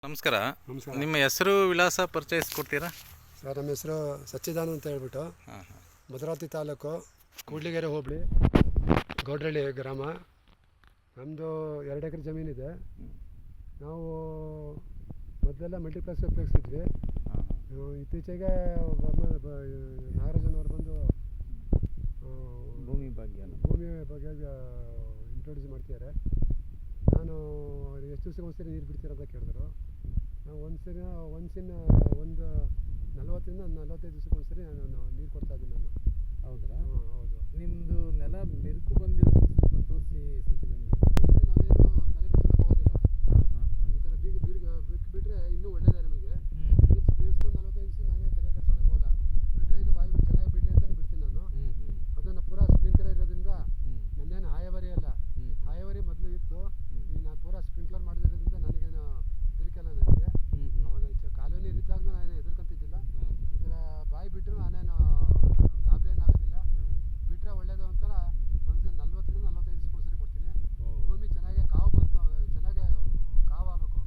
ನಮಸ್ಕಾರ. ನಮಸ್ಕಾರ. ನಿಮ್ಮ ಹೆಸರು ವಿಳಾಸ ಪರಿಚಯಿಸ್ಕೊಡ್ತೀರಾ? ಸರ್, ನಮ್ಮ ಹೆಸರು ಸಚ್ಚಿದಾನಂದ ಅಂತ ಹೇಳ್ಬಿಟ್ಟು, ಭದ್ರಾವತಿ ತಾಲೂಕು, ಕೂಡ್ಲಿಗೆರೆ ಹೋಬಳಿ, ಗೌಡ್ರಳ್ಳಿ ಗ್ರಾಮ. ನಮ್ಮದು 2 ಎಕರೆ ಜಮೀನಿದೆ. ನಾವು ಮೊದಲೆಲ್ಲ ಮಲ್ಟಿಪ್ಲೆಕ್ಸ್ ಉಪಯೋಗಿಸಿದ್ವಿ. ಇತ್ತೀಚೆಗೆ ನಾಗರಾಜನವರು ಬಂದು ಭೂಮಿ ಬಗ್ಗೆ ಇಂಟ್ರೊಡ್ಯೂಸ್ ಮಾಡ್ತಿದ್ದಾರೆ. ನಾನು ಎಷ್ಟು ದಿವಸಕ್ಕೆ ಒಂದ್ಸರಿ ನೀರು ಬಿಡ್ತೀರ ಅಂತ ಕೇಳಿದ್ರು. ನಾವು ಒಂದು 40ರಿಂದ 45 ದಿವಸಕ್ಕೆ ಒಂದ್ಸರಿ ನಾನು ನೀರು ಕೊಡ್ತಾಯಿದ್ದೀನಿ ನಾನು. ಹೌದಾ? ಹೌದು. ನಿಮ್ಮದು ನೆಲ ಬಿರುಕು ಬಂದಿರೋ ಸ್ವಲ್ಪ ತೋರಿಸಿ ಸಚಿದಂಗೆ. ನಾವೇನು ತಲೆ ಬಿಡ್ಕೊಂಡು ಹೋಗೋದಿಲ್ಲ. ಈ ಥರ ಬಿಟ್ಟರೆ ಇನ್ನೂ ಒಳ್ಳೆಯದೇ ನಮಗೆ. ಬೇಯಿಸ್ಕೊಂಡು 45 ದಿವಸ ನಾನೇ ತಲೆ ಕೆಡ್ಸ್ಕೊಂಡು ಹೋಗಲ್ಲ. ಬಿಟ್ಟರೆ ಇನ್ನು ಬಾಯಿ ಚೆನ್ನಾಗಿ ಬಿಡಲಿ ಅಂತಲೇ ಬಿಡ್ತೀನಿ ನಾನು. ಅದನ್ನು ಪೂರಾ ಸ್ಪ್ರಿಂಕ್ಲರ್ ಇರೋದ್ರಿಂದ ನನ್ನೇನು ಹಾಯವರಿ ಅಲ್ಲ. ಹಾಯವರಿ ಮೊದಲು ಇತ್ತು. ಈಗ ನಾನು ಪೂರಾ ಸ್ಪ್ರಿಂಕ್ಲರ್ ಮಾಡಿರೋದ್ರಿಂದ ನನಗೇನು ಹೆದರಿಕೆಲ್ಲ ನನಗೆ. ಅವಾಗ ಕಾಲುವೆ ನೀರು ಇದ್ದಾಗಲೂ ನಾನು ಹೆದರ್ಕೊಂತಿದ್ದಿಲ್ಲ. ಈ ಥರ ಬಾಯಿ ಬಿಟ್ಟರು ನಾನೇನು ಗಾಬರಿ ಏನಾಗೋದಿಲ್ಲ. ಬಿಟ್ಟರೆ ಒಳ್ಳೇದು ಅಂತ ಒಂದು 40ರಿಂದ 45 ದಿವಸಕ್ಕೆ ಒಂದ್ಸರಿ ಕೊಡ್ತೀನಿ. ಭೂಮಿ ಚೆನ್ನಾಗಿ ಕಾವು ಬಂತು, ಚೆನ್ನಾಗಿ ಕಾವು ಆಗಬೇಕು,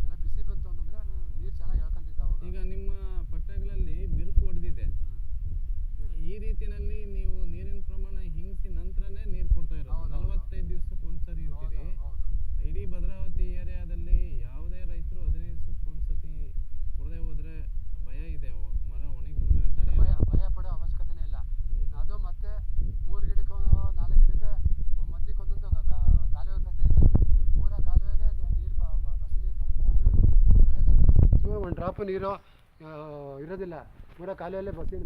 ಚೆನ್ನಾಗಿ ಬಿಸಿ ಬಂತು ಅಂತಂದರೆ ನೀರು ಚೆನ್ನಾಗಿ ಎಳ್ಕೊಂತಿದ್ದೆ ಅವಾಗ. ಈಗ ನಿಮ್ಮ ಪಟ್ಟಗಳಲ್ಲಿ ಬಿರುಕು ಹೊಡೆದಿದೆ. ಈ ರೀತಿಯಲ್ಲಿ ನೀವು ನೀರಿನ ಪ್ರಮಾಣ ಹಿಂಗಿಸಿ ನಂತರನೇ ನೀರು ಕೊಡ್ತಾ ಇರೋದು. 45 ದಿವಸಕ್ಕೆ ಒಂದ್ಸರಿ ಅಂತೀರಿ. ಇಡೀ ಭದ್ರಾವತಿ ಏರಿಯಾದಲ್ಲಿ ಯಾವುದೇ ರೈತರು 15 ದಿವಸಕ್ಕೆ ಒಂದ್ಸತಿ ಕೊಡದೆ ಹೋದ್ರೆ ಭಯ ಇದೆ, ಮರ ಒಣಗಿ ಬಿಡ್ತವೆ. ಭಯ ಪಡೋ ಅವಶ್ಯಕತೆನೇ ಇಲ್ಲ. ಅದು ಮತ್ತೆ 3 ಗಿಡಕ್ಕೆ 4 ಗಿಡಕ್ಕೆ ಮಧ್ಯಕ್ಕೆ ಒಂದೊಂದು ಕಾಲುವೆ ತೆಗ್ದಿದೆ. ಪೂರ ಕಾಲುವೆಗೆ ನೀರು ಬಸಿ ನೀರು ಬರುತ್ತೆ. ಮಳೆಗಾಲದಲ್ಲಿ ಒಂದು ಡ್ರಾಪ್ ನೀರು ಇರೋದಿಲ್ಲ. ಪೂರ ಕಾಲುವೆಯಲ್ಲೇ ಬಸಿ